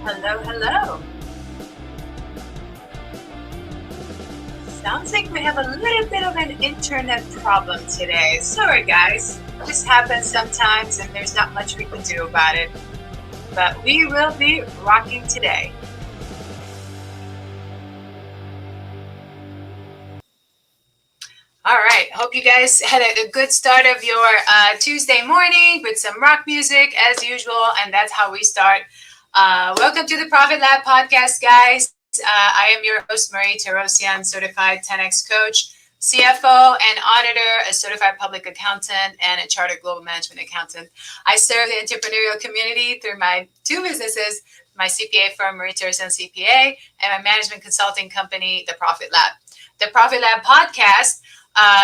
Hello, hello. Sounds like we have a little bit of an internet problem today. Sorry, guys. This happens sometimes, and there's not much we can do about it. But we will be rocking today. All right. Hope you guys had a good start of your Tuesday morning with some rock music as usual. And that's how we start. Welcome to the Profit Lab podcast, guys. I am your host, Marie Torossian, certified 10X coach, CFO and auditor, a certified public accountant, and a chartered global management accountant. I serve the entrepreneurial community through my two businesses, my CPA firm, Maurice Garcia CPA, and my management consulting company, The Profit Lab. The Profit Lab podcast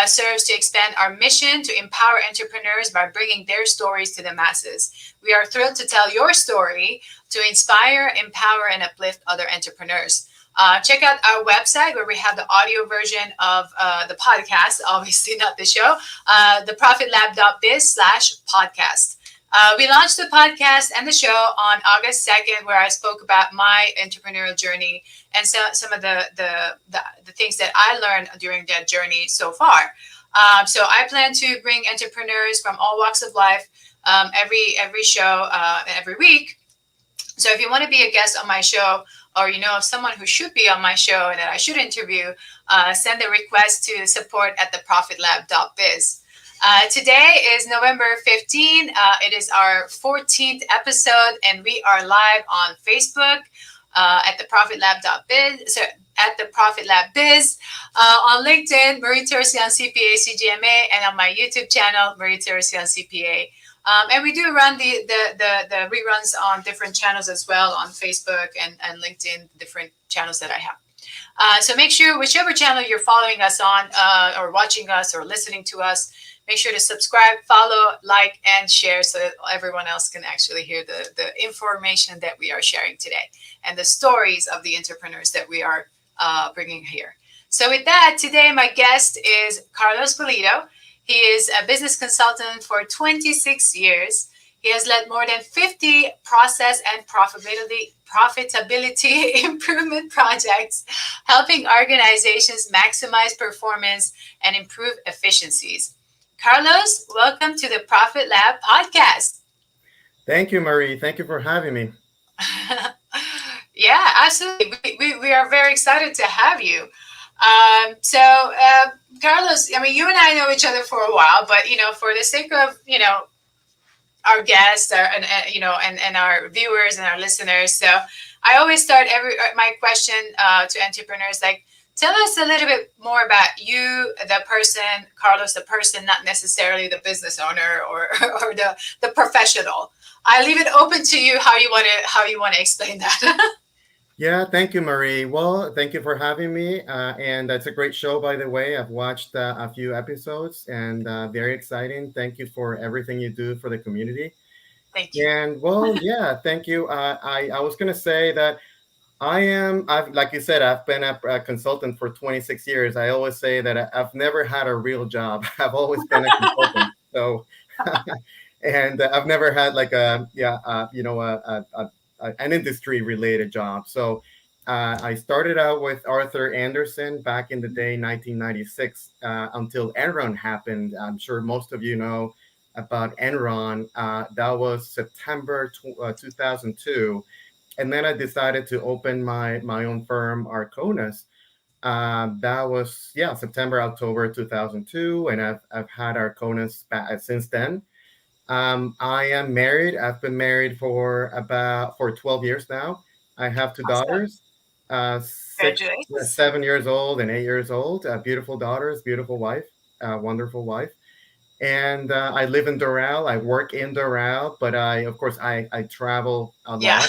serves to expand our mission to empower entrepreneurs by bringing their stories to the masses. We are thrilled to tell your story to inspire, empower, and uplift other entrepreneurs. Check out our website where we have the audio version of the podcast, obviously not the show, theprofitlab.biz/podcast. We launched the podcast and the show on August 2nd, where I spoke about my entrepreneurial journey and some of the things that I learned during that journey so far. So I plan to bring entrepreneurs from all walks of life every show every week. So if you want to be a guest on my show, or you know of someone who should be on my show and that I should interview, send a request to support@theprofitlab.biz. Today is November 15. It is our 14th episode, and we are live on Facebook at theprofitlab.biz. So at the Profit Lab Biz, on LinkedIn, Marie Torossian CPA CGMA, and on my YouTube channel, Marie Torossian CPA. And we do run the reruns on different channels as well, on Facebook and LinkedIn, different channels that I have. So make sure, whichever channel you're following us on, or watching us or listening to us, make sure to subscribe, follow, like, and share so that everyone else can actually hear the information that we are sharing today and the stories of the entrepreneurs that we are bringing here. So with that, today my guest is Carlos Pulido. He is a business consultant for 26 years. He has led more than 50 process and profitability improvement projects, helping organizations maximize performance and improve efficiencies. Carlos, welcome to the Profit Lab podcast. Thank you, Marie. Thank you for having me. Yeah, absolutely. We are very excited to have you. Carlos, I mean, you and I know each other for a while, but, for the sake of, our guests and our viewers and our listeners. So I always start my question to entrepreneurs, like, tell us a little bit more about you, the person, Carlos, the person, not necessarily the business owner or the professional. I leave it open to you how you want to explain that. Yeah, thank you, Marie. Well, thank you for having me. And that's a great show, by the way. I've watched a few episodes and very exciting. Thank you for everything you do for the community. Thank you. And well, yeah, thank you. I was going to say that like you said, I've been a consultant for 26 years. I always say that I've never had a real job. I've always been a consultant. So, and I've never had like an industry related job. So I started out with Arthur Andersen back in the day, 1996, until Enron happened. I'm sure most of you know about Enron. That was September 2002. And then I decided to open my own firm, Arconas. That was September, October 2002, and I've had Arconas since then. I am married. I've been married for 12 years now. I have two Awesome. daughters, 7 years old and 8 years old. Beautiful daughters, beautiful wife, wonderful wife. And I live in Doral. I work in Doral, but of course, I travel a lot. Yeah.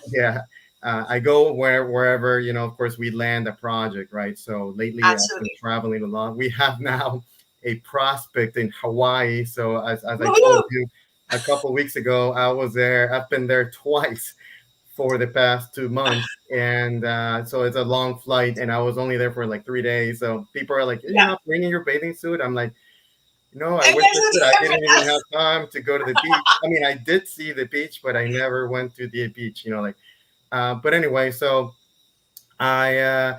Yeah. I go wherever, of course, we land a project, right? So lately I've been Absolutely. traveling a lot. We have now a prospect in Hawaii. So as I Woo-hoo! told you a couple of weeks ago, I was there. I've been there twice for the past 2 months. And so it's a long flight. And I was only there for like 3 days. So people are like, you're not bringing your bathing suit? I'm like, no, I And wish there's I a could. I didn't even have difference. time to go to the beach. I mean, I did see the beach, but I never went to the beach. But anyway, so I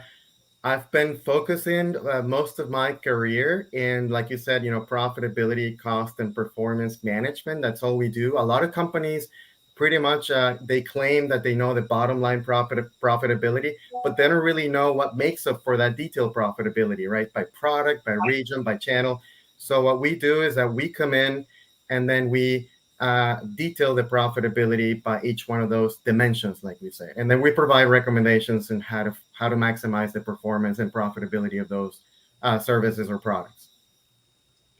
I've been focusing most of my career in, like you said, profitability, cost, and performance management. That's all we do. A lot of companies pretty much they claim that they know the bottom line profitability, but they don't really know what makes up for that detailed profitability, right? By product, by region, by channel. So what we do is that we come in and then we detail the profitability by each one of those dimensions, like we say, and then we provide recommendations on how to maximize the performance and profitability of those services or products.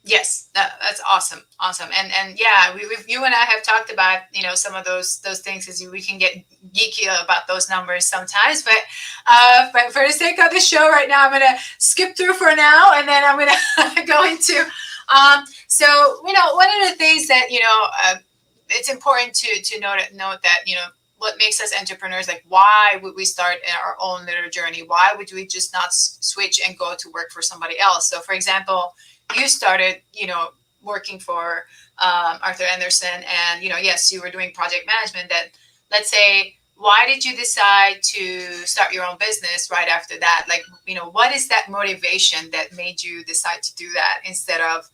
Yes, that's awesome, awesome, and yeah, you and I have talked about some of those things, because we can get geeky about those numbers sometimes, but for the sake of the show right now, I'm gonna skip through for now, and then I'm gonna go into so one of the things that it's important to note that what makes us entrepreneurs, like why would we start our own little journey, why would we just not switch and go to work for somebody else. So for example, you started working for Arthur Andersen, and yes, you were doing project management. That, let's say, why did you decide to start your own business right after that? Like, what is that motivation that made you decide to do that instead of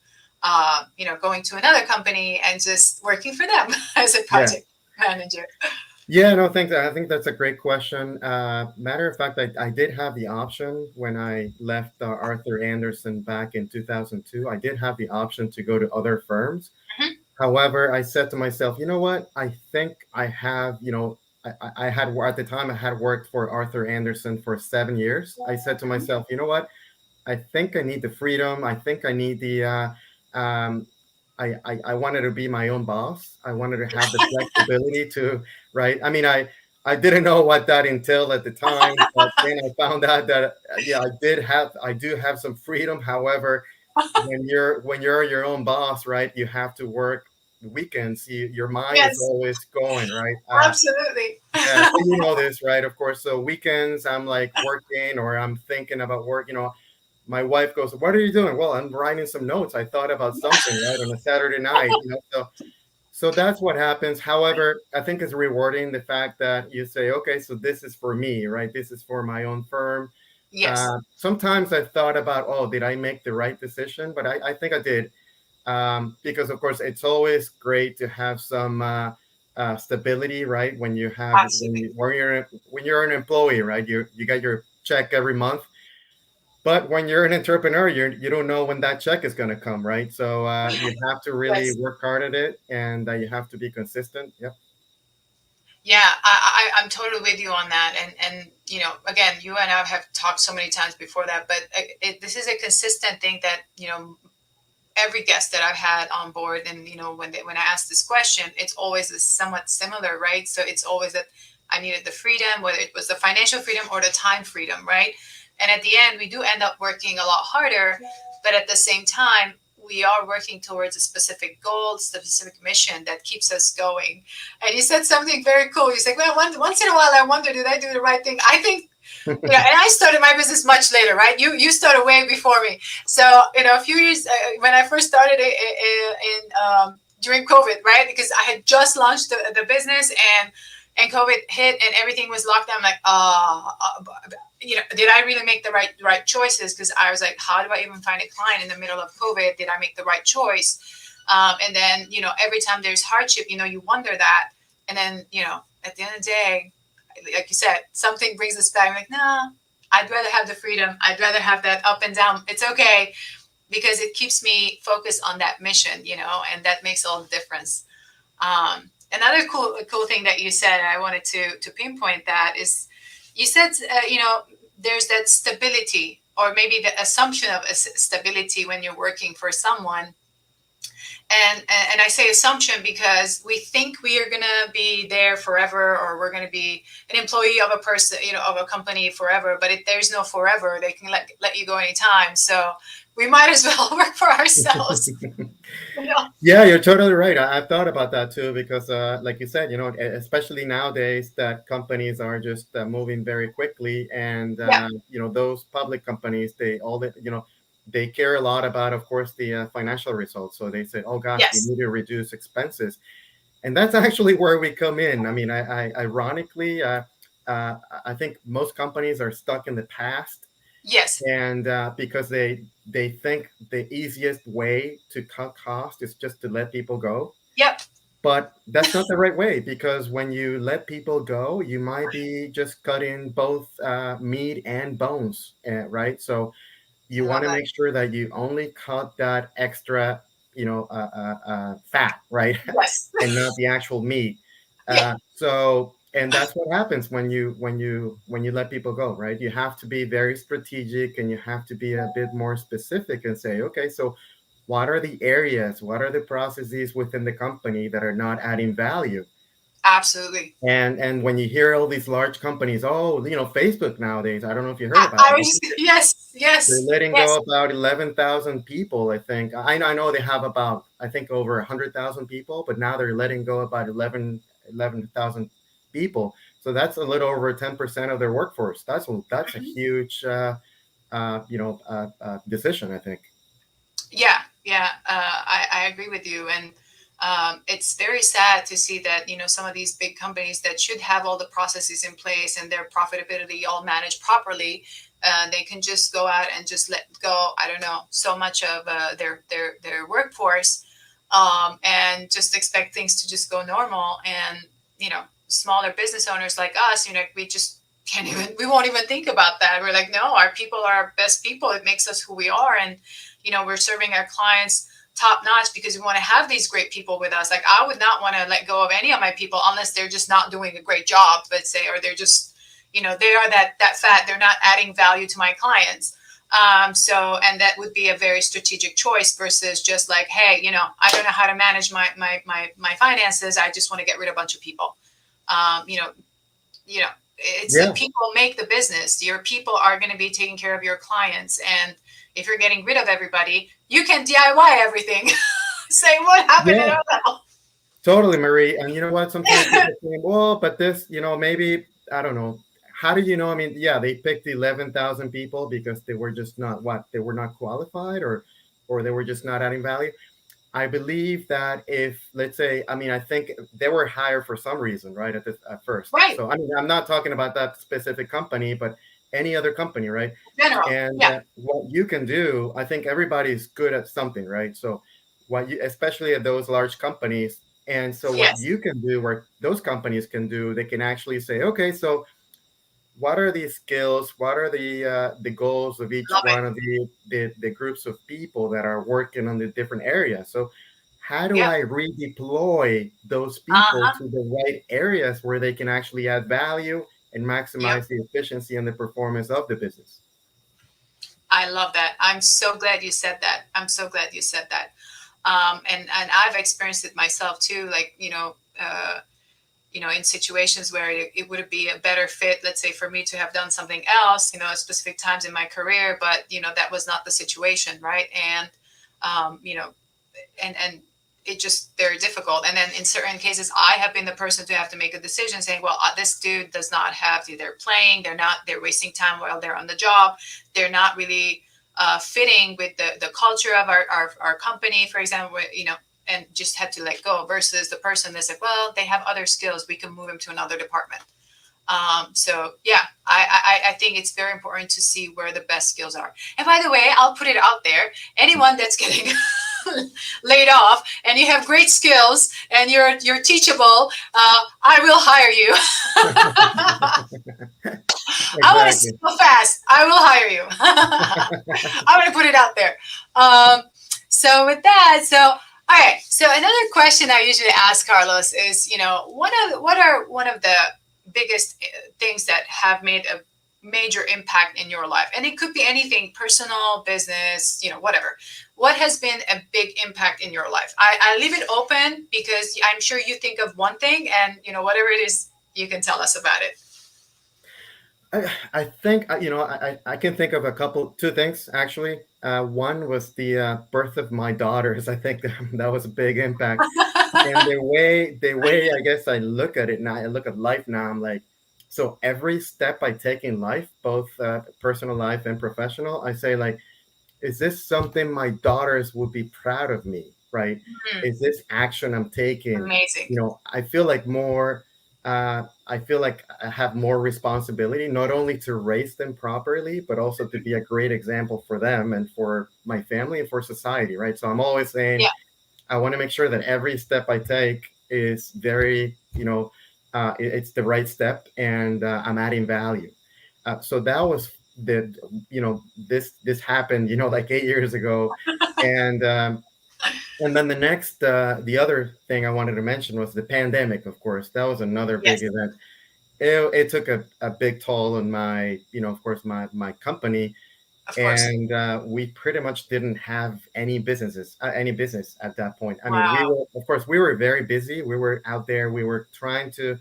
going to another company and just working for them as a Yeah. project manager? Yeah, no, thanks. I think that's a great question. Matter of fact, I did have the option when I left Arthur Andersen back in 2002. I did have the option to go to other firms. Mhm. However, I said to myself, you know what? I think I have, I had, at the time, I had worked for Arthur Andersen for 7 years. I said to myself, you know what? I think I need the freedom. I think I need the, um, I wanted to be my own boss. I wanted to have the flexibility to, right? I mean, I didn't know what that entailed at the time, but then I found out that, yeah, I do have some freedom. However, when you're your own boss, right, you have to work weekends. Your mind is Yes, always going, right? absolutely. Yeah, so you know this, right? Of course. So weekends, I'm like working or I'm thinking about work. My wife goes, "What are you doing?" Well, I'm writing some notes. I thought about something, right, on a Saturday night. So that's what happens. However, I think it's rewarding the fact that you say, "Okay, so this is for me, right? This is for my own firm." Yes. Sometimes I thought about, "Oh, did I make the right decision?" But I think I did, because of course it's always great to have some stability, right? When you have Absolutely. when you're an employee, right? You get your check every month, but when you're an entrepreneur, you don't know when that check is going to come, right? So you have to really Yes. work hard at it, and you have to be consistent. Yep. Yeah, I'm totally with you on that. And again, you and I have talked so many times before that, but this is a consistent thing that every guest that I've had on board, and when I ask this question, it's always somewhat similar, right? So it's always that I needed the freedom, whether it was the financial freedom or the time freedom, right? And at the end, we do end up working a lot harder, but at the same time, we are working towards a specific goal, specific mission that keeps us going. And you said something very cool. You said, "Well, once in a while, I wonder, did I do the right thing?" I think and I started my business much later, right? You started way before me. So a few years when I first started in during COVID, right? Because I had just launched the business, and COVID hit and everything was locked down. I'm like, did I really make the right choices? Because I was like, how do I even find a client in the middle of COVID? Did I make the right choice? And then every time there's hardship, you wonder that, and then at the end of the day, like you said, something brings us back. I'm like, no, I'd rather have the freedom. I'd rather have that up and down. It's okay, because it keeps me focused on that mission, and that makes all the difference. Another cool thing that you said, and I wanted to pinpoint that, is you said, there's that stability, or maybe the assumption of stability when you're working for someone. And I say assumption because we think we are gonna be there forever, or we're gonna be an employee of a person, of a company forever. But there's no forever. They can let you go anytime. So we might as well work for ourselves. You know? Yeah, you're totally right. I've thought about that too because, like you said, especially nowadays that companies are just moving very quickly, and Yeah. those public companies, they care a lot about, of course, the financial results. So they say, "Oh gosh, we Yes. need to reduce expenses," and that's actually where we come in. I mean, ironically. I think most companies are stuck in the past, Yes. and because they think the easiest way to cut cost is just to let people go. Yep. But that's not the right way, because when you let people go, you might be just cutting both meat and bones, right? So you I want love to that. make sure that you only cut that extra, fat, right, Yes. and not the actual meat. Yeah. And that's what happens when you let people go, right? You have to be very strategic, and you have to be a bit more specific and say, okay, so what are the areas, what are the processes within the company that are not adding value? Absolutely. And when you hear all these large companies, oh, Facebook nowadays, I don't know if you heard about I it. was just, yes, They're yes, letting go yes. about 11,000 people, I think. I know they have about, I think, over 100,000 people, but now they're letting go about 11,000 people. So that's a little over 10% of their workforce. That's a Mhm. huge, decision, I think. Yeah, yeah. I agree with you, and it's very sad to see that some of these big companies that should have all the processes in place and their profitability all managed properly, they can just go out and just let go. I don't know, so much of their workforce, and just expect things to just go normal. And smaller business owners like us, we just can't even. We won't even think about that. We're like, no, our people are our best people. It makes us who we are, and we're serving our clients top notch because we want to have these great people with us. Like, I would not want to let go of any of my people unless they're just not doing a great job, let's say, or they're just, they are that fat. They're not adding value to my clients. And that would be a very strategic choice versus just like, hey, I don't know how to manage my finances. I just want to get rid of a bunch of people. Um, you know, it's the Yeah, people make the business. Your people are going to be taking care of your clients, and if you're getting rid of everybody, you can DIY everything. Say, what happened in yeah, our level? totally, Marie. And you know what? Sometimes people say, well, but this, maybe, I don't know. How do you know? I mean, yeah, they picked 11,000 people because they were just not what? They were not qualified, or they were just not adding value. I believe that if, let's say, I mean, I think they were hired for some reason, right? At first. Right. So, I mean, I'm not talking about that specific company, but any other company, right? General. And Yeah. what you can do, I think everybody's good at something, right? So, especially at those large companies, and so what Yes. you can do, where those companies can do, they can actually say, okay, so what are the skills? What are the goals of each Love it. one of the groups of people that are working on the different areas? So how do Yep. I redeploy those people Uh-huh. to the right areas where they can actually add value and Yep. maximize the efficiency and the performance of the business? I love that. I'm so glad you said that. I'm so glad you said that. And I've experienced it myself too. Like, in situations where it would be a better fit, let's say, for me to have done something else, at specific times in my career, but that was not the situation, right? And and it just very difficult. And then in certain cases, I have been the person to have to make a decision saying, well, this dude does not have to, they're playing, they're wasting time while they're on the job, they're not really fitting with the culture of our company, for example, and just had to let go, versus the person that's like, well, they have other skills, we can move them to another department. So yeah, I think it's very important to see where the best skills are. And by the way, I'll put it out there: anyone that's getting laid off and you have great skills and you're teachable, I will hire you. I want to Exactly. scale fast. I will hire you. I'm going to put it out there. So with that, so all right. So another question I usually ask Carlos is, what are one of the biggest things that have made a major impact in your life? And it could be anything, personal, business, whatever. What has been a big impact in your life? I leave it open because I'm sure you think of one thing, and whatever it is, you can tell us about it. I think I can think of two things actually. One was the birth of my daughters. I think that was a big impact. And the way I guess I look at it now, I look at life now. I'm like, so every step I take in life, both personal life and professional, I say like, is this something my daughters would be proud of me? Right? Hmm. Is this action I'm taking? Amazing. I feel like more. I feel like I have more responsibility, not only to raise them properly, but also to be a great example for them and for my family and for society, right? So I'm always saying, Yeah. I want to make sure that every step I take is very, it's the right step, and I'm adding value. So that was the, this happened, like 8 years ago, and then the other thing I wanted to mention was the pandemic. Of course, that was another big Yes. event. It took a big toll on my, of course, my company, Of course. and we pretty much didn't have any business at that point. I mean, Wow. of course, we were very busy. We were out there. We were trying to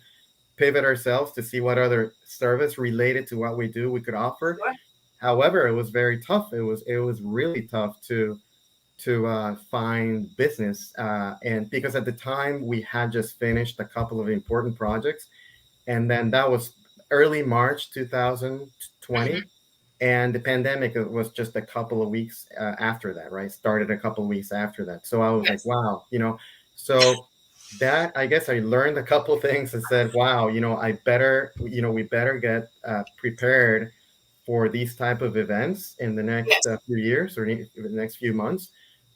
pivot ourselves to see what other service related to what we do we could offer. Sure. However, it was very tough. It was really tough to find business, and because at the time we had just finished a couple of important projects, and then that was early March 2020, Hmm. and the pandemic was just a couple of weeks after that, right? Started a couple of weeks after that. So I was like, Yes. wow, so that, I guess, I learned a couple of things and said, wow, we better get prepared for these type of events in the next Yes. few years, or the next few months,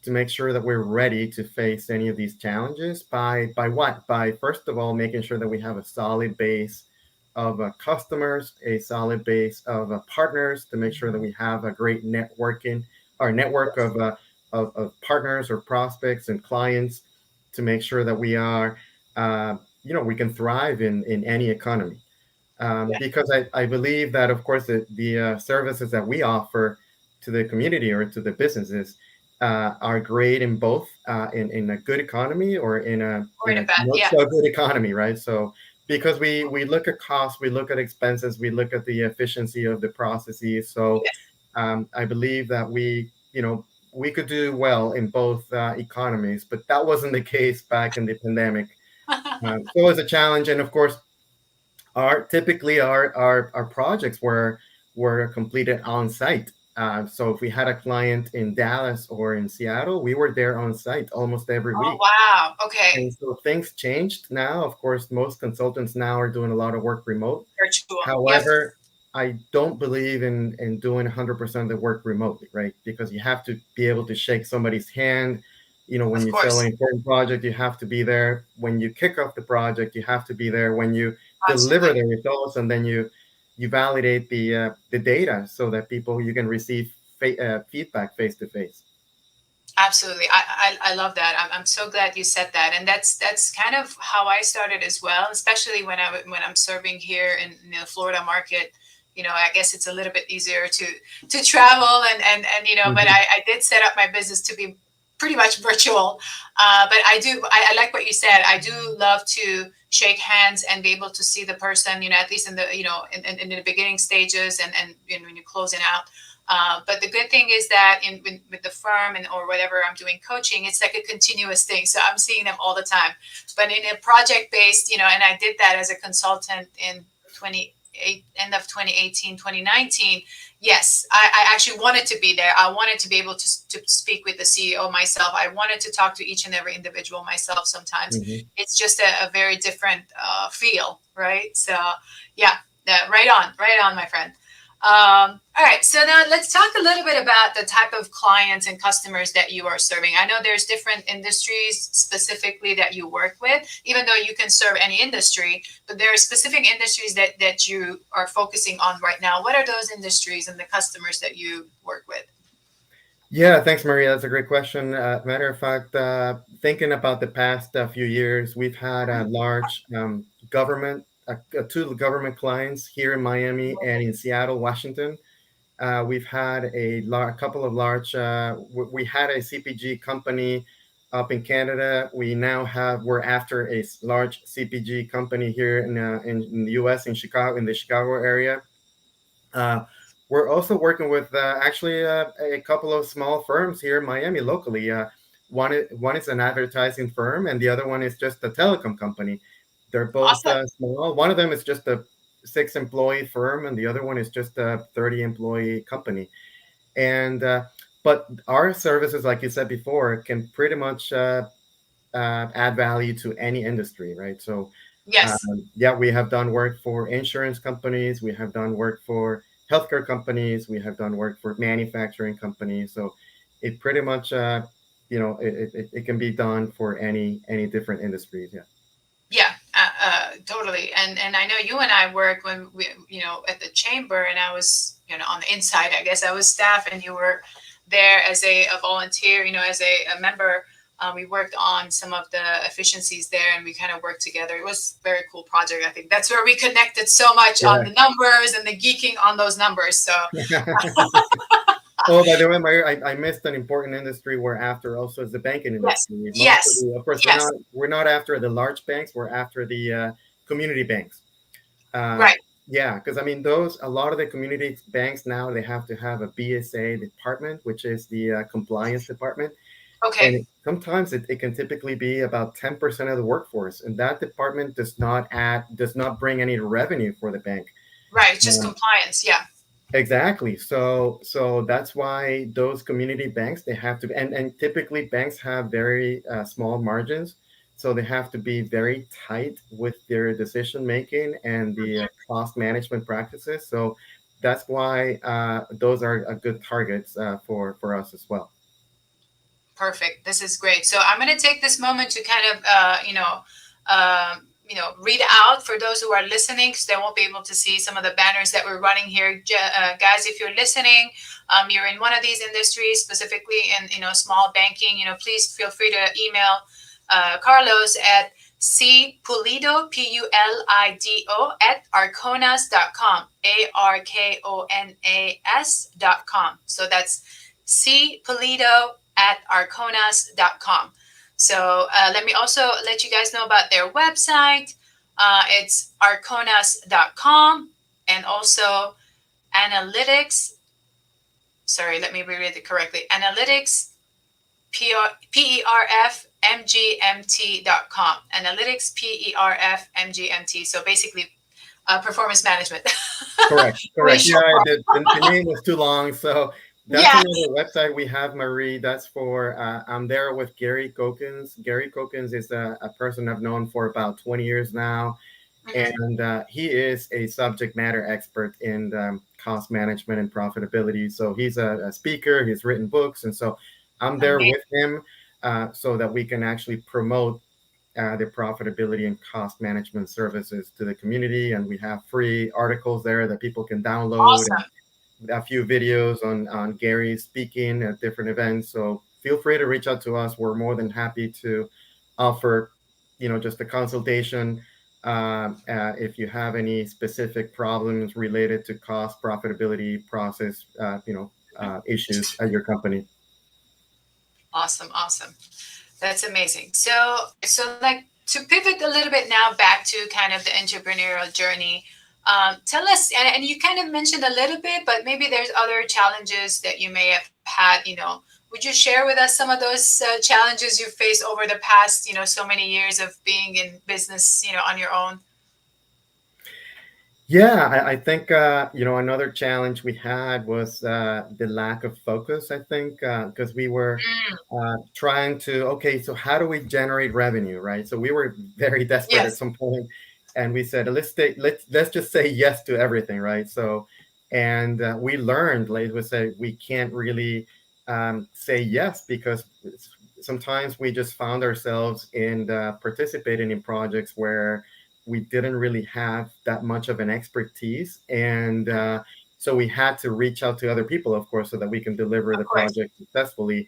to make sure that we're ready to face any of these challenges by what? By, first of all, making sure that we have a solid base of customers, a solid base of partners, to make sure that we have a great networking, our network Yes. of partners or prospects and clients, to make sure that we are, we can thrive in any economy. Yeah. Because I believe that, of course, the services that we offer to the community or to the businesses are great in both, in a good economy or in a Or in a bad. not Yeah. so good economy, right? So because we look at costs, we look at expenses, we look at the efficiency of the processes. So Yes. I believe that we could do well in both economies, but that wasn't the case back in the pandemic. So it was a challenge, and of course, our projects were completed on site. So if we had a client in Dallas or in Seattle, we were there on site almost every Oh, week. wow. Okay. And so things changed now. Of course, most consultants now are doing a lot of work remote. Virtual. Yep. However, I don't believe in doing 100% of the work remotely, right? Because you have to be able to shake somebody's hand. When Of you sell an course. important project, you have to be there. When you kick off the project, you have to be there. When you deliver Absolutely. the results, and then you validate the data so that you can receive feedback face to face. Absolutely. I love that. I'm so glad you said that. And that's kind of how I started as well, especially when I'm serving here in the Florida market. I guess it's a little bit easier to travel and but Mhm. I did set up my business to be pretty much virtual. But I like what you said. I do love to shake hands and be able to see the person, at least in the, in the beginning stages and when you're closing out. But the good thing is that with the firm and or whatever I'm doing coaching, it's like a continuous thing. So I'm seeing them all the time. But in a project based, and I did that as a consultant in 28 end of 2018, 2019. Yes, I actually wanted to be there. I wanted to be able to speak with the CEO myself. I wanted to talk to each and every individual myself. Sometimes Mhm. it's just a very different feel, right? So yeah, right on, my friend. All right, so now let's talk a little bit about the type of clients and customers that you are serving. I know there's different industries specifically that you work with, even though you can serve any industry, but there are specific industries that you are focusing on right now. What are those industries and the customers that you work with? Yeah, thanks, Maria. That's a great question. Matter of fact, thinking about the past few years, we've had a large two government clients here in Miami and in Seattle, Washington. We've had a couple of large. We had a CPG company up in Canada. We're after a large CPG company here in the U.S. in Chicago, in the Chicago area. Uh, we're also working with actually a couple of small firms here in Miami locally. One is an advertising firm, and the other one is just a telecom company. They're both Awesome. small. One of them is just a 6 employee firm, and the other one is just a 30 employee company. And but our services, like you said before, can pretty much add value to any industry, right? So Yes. Yeah, we have done work for insurance companies. We have done work for healthcare companies. We have done work for manufacturing companies. So it pretty much, it can be done for any different industries. Yeah. Yeah, totally. And I know you and I worked when we, at the chamber, and I was, on the inside. I guess I was staff, and you were there as a volunteer. As a member. We worked on some of the efficiencies there, and we kind of worked together. It was a very cool project. I think that's where we connected so much on the numbers and the geeking on those numbers. So Yeah. Oh, by the way, I missed an important industry we're after also is the banking yes, industry. Most of yes, the, of course, yes, we're not after the large banks. We're after the community banks. Uh, right. yeah, because I mean, those a lot of the community banks now they have to have a BSA department, which is the compliance department, and Okay, sometimes it can typically be about 10% of the workforce, and that department does not bring any revenue for the bank. right. It's just Um, compliance. Yeah. Exactly. So that's why those community banks they have to and typically banks have very small margins, so they have to be very tight with their decision making and the Mhm. cost management practices. So that's why those are a good targets for us as well. Perfect. This is great. So I'm going to take this moment to kind of, read out for those who are listening, because they won't be able to see some of the banners that we're running here. Guys, if you're listening, you're in one of these industries, specifically in, small banking, please feel free to email Carlos at cpulido, Pulido, at arconas.com, arkonas.com. So that's cpulido at arconas.com. So let me also let you guys know about their website. It's arconas.com, and also analytics. Sorry, let me reread it correctly. Analytics, perfmgmt.com. Analytics, perfmgmt. So basically, performance management. Correct, Really correct. Yeah, short. the name was too long, so that's Yeah. another website we have, Marie. That's for I'm there with Gary Kokins. Gary Kokins is a person I've known for about 20 years now, Mhm. and he is a subject matter expert in cost management and profitability. So he's a speaker. He's written books, and so I'm there Amazing. with him so that we can actually promote the profitability and cost management services to the community. And we have free articles there that people can download and Awesome. a few videos on Gary speaking at different events. So feel free to reach out to us. We're more than happy to offer, just a consultation if you have any specific problems related to cost, profitability, process, issues at your company. Awesome. Awesome. That's amazing. So like to pivot a little bit now back to kind of the entrepreneurial journey. Tell us, and you kind of mentioned a little bit, but maybe there's other challenges that you may have had. Would you share with us some of those challenges you faced over the past, so many years of being in business, on your own? Yeah, I think another challenge we had was the lack of focus. I think because we were Mm, trying to okay, so how do we generate revenue, right? So we were very desperate at yes. some point, and we said let's just say yes to everything, right? So, and we learned, like we say, we can't really say yes because sometimes we just found ourselves in participating in projects where we didn't really have that much of an expertise, and so we had to reach out to other people, of course, so that we can deliver Of the course. project successfully.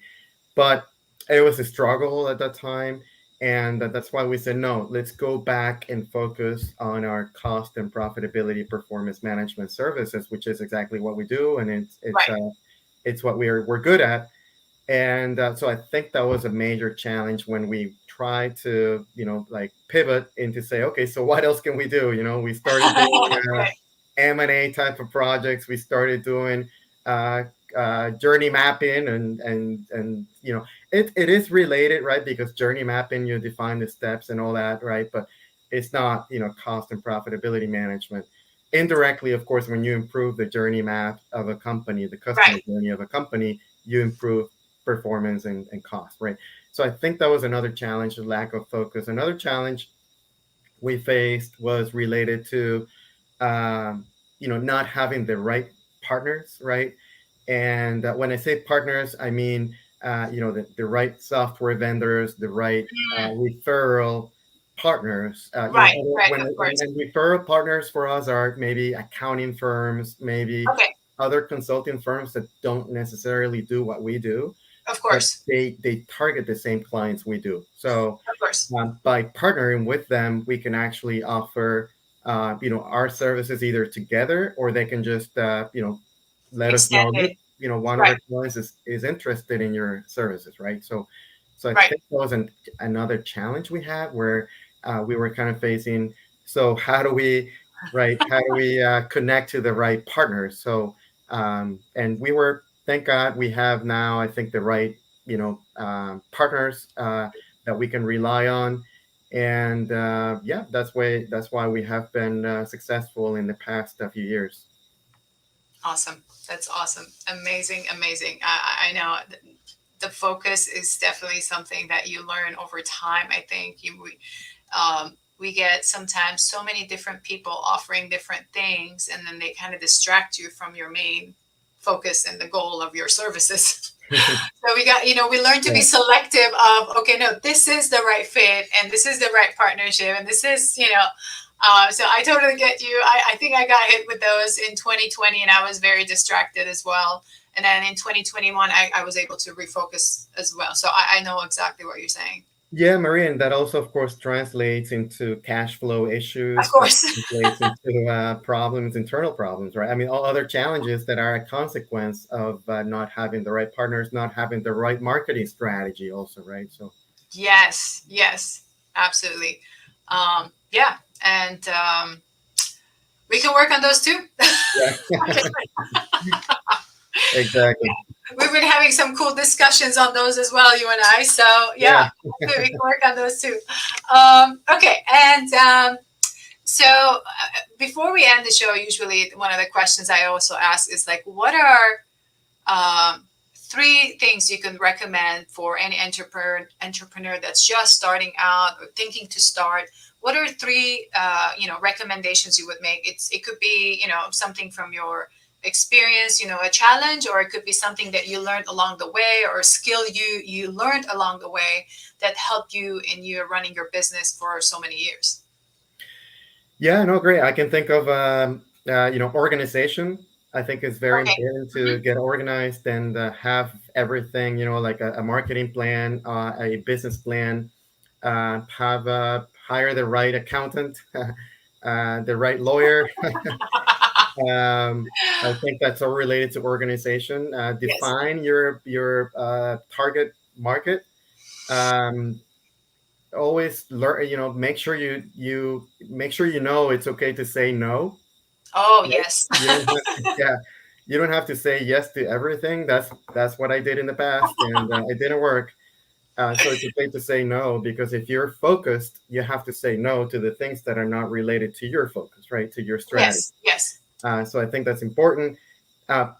But it was a struggle at that time, and that's why we said no. Let's go back and focus on our cost and profitability performance management services, which is exactly what we do, and Right. it's what we're good at. And so I think that was a major challenge when we tried to like pivot into say, okay, so what else can we do? We started doing Right. M&A type of projects. We started doing uh, journey mapping, and it is related, right? Because journey mapping, you define the steps and all that, right? But it's not cost and profitability management. Indirectly, of course, when you improve the journey map of a company, the customer Right. journey of a company, you improve performance and cost, right? So I think that was another challenge, the lack of focus. Another challenge we faced was related to not having the right partners, right? And when I say partners, I mean the right software vendors, the right Mm, referral partners. right, right, When of course. and referral partners for us are maybe accounting firms, maybe Okay, other consulting firms that don't necessarily do what we do, of but course, they target the same clients we do. So of course. by partnering with them, we can actually offer our services either together, or they can just let us know, Extended. look, one of Right, our clients is interested in your services, right? So I right. think that was another challenge we had, where we were kind of facing. So how do we connect to the right partners? So and we were, thank God, we have now, I think, the right partners that we can rely on. And yeah, that's why we have been successful in the past few years. Awesome. That's awesome. Amazing, amazing. I know the focus is definitely something that you learn over time. I think we get sometimes so many different people offering different things, and then they kind of distract you from your main focus and the goal of your services. So we learn to be Yeah. selective of, okay, no, this is the right fit and this is the right partnership. And this is, so I totally get you. I think I got hit with those in 2020 and I was very distracted as well. And then in 2021, I was able to refocus as well. So I know exactly what you're saying. Yeah, Maria, and that also, of course, translates into cash flow Of issues. That course. translates into problems, internal problems, right? I mean, all other challenges that are a consequence of not having the right partners, not having the right marketing strategy, also, right? So, Yes, yes, absolutely. Yeah. And we can work on those too. yeah, exactly. We've been having some cool discussions on those as well, you and I. So Yeah. yeah, we can work on those too. Okay, and so before we end the show, usually one of the questions I also ask is like, what are three things you can recommend for any entrepreneur that's just starting out or thinking to start? What are three recommendations you would make? It could be something from your experience, a challenge, or it could be something that you learned along the way, or a skill you learned along the way that helped you in your running your business for so many years. Yeah, no, great. I can think of organization. I think it's very Okay. important to Hmm. get organized and have everything, like a marketing plan, a business plan, hire the right accountant, the right lawyer. I think that's all related to organization. Yes. Define your target market. Um, Always learn. Make sure you make sure it's okay to say no. Oh Right? yes. You don't have to, yeah, you don't have to say yes to everything. That's what I did in the past, and it didn't work. So it's okay to say no, because if you're focused, you have to say no to the things that are not related to your focus, right? To your strategy. Yes. Yes. So I think that's important.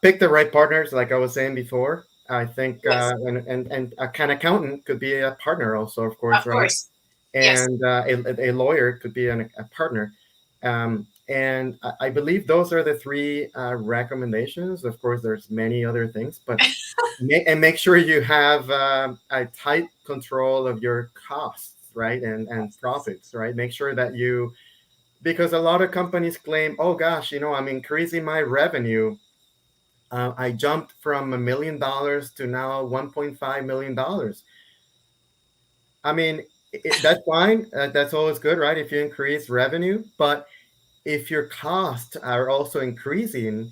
Pick the right partners, like I was saying before. I think, Yes. and a kind accountant could be a partner, also, of course, Of right? course. Yes. And a lawyer could be a partner. And I believe those are the three recommendations. Of course, there's many other things, but make sure you have a tight control of your costs, right, and profits, right. Make sure that because a lot of companies claim, oh gosh, I'm increasing my revenue. I jumped from $1 million to now $1.5 million. I mean, that's fine. That's always good, right? If you increase revenue, but if your costs are also increasing,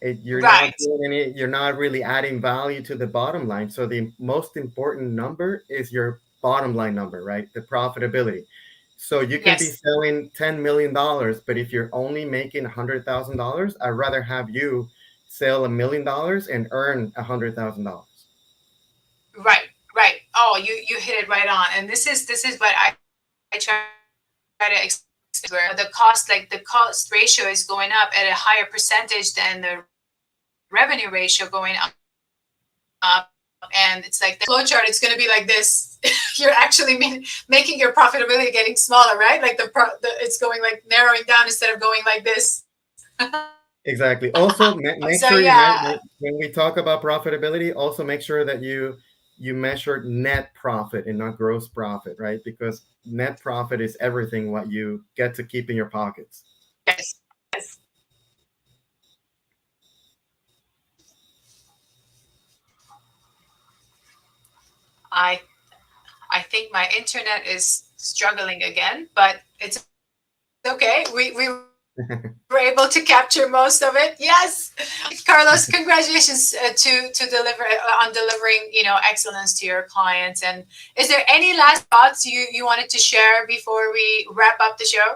Right. you're not really adding value to the bottom line. So the most important number is your bottom line number, right? The profitability. So you can be Yes. selling $10 million, but if you're only making $100,000, I'd rather have you sell $1 million and earn $100,000. Right. Right. Oh, you hit it right on. And this is what I try to explain, where the cost ratio is going up at a higher percentage than the revenue ratio going up. and it's like the flow chart, it's going to be like this. You're actually making your profitability getting smaller, right? Like it's going like narrowing down instead of going like this. Exactly. Also, make So sure yeah. when we talk about profitability, also make sure that you measure net profit and not gross profit, right? Because net profit is everything what you get to keep in your pockets. Yes. Yes. I I think my internet is struggling again, but it's okay. We were able to capture most of it. Yes, Carlos, congratulations to deliver on delivering excellence to your clients. And is there any last thoughts you wanted to share before we wrap up the show?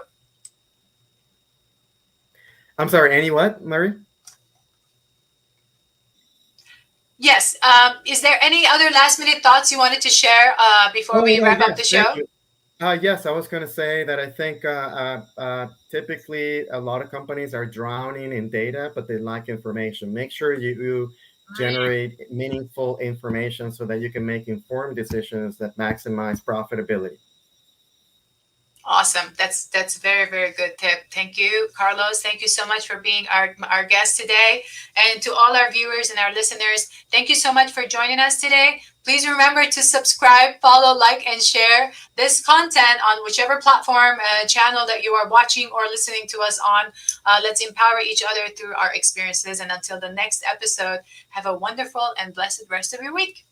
I'm sorry, any what, Murray? Yes. Is there any other last minute thoughts you wanted to share before we Oh, wrap up yes, the thank show? you. Yes, I was going to say that I think typically a lot of companies are drowning in data, but they lack information. Make sure you generate meaningful information so that you can make informed decisions that maximize profitability. Awesome. That's very, very good tip. Thank you, Carlos. Thank you so much for being our guest today. And to all our viewers and our listeners, thank you so much for joining us today. Please remember to subscribe, follow, like, and share this content on whichever platform channel that you are watching or listening to us on. Let's empower each other through our experiences. And until the next episode, have a wonderful and blessed rest of your week.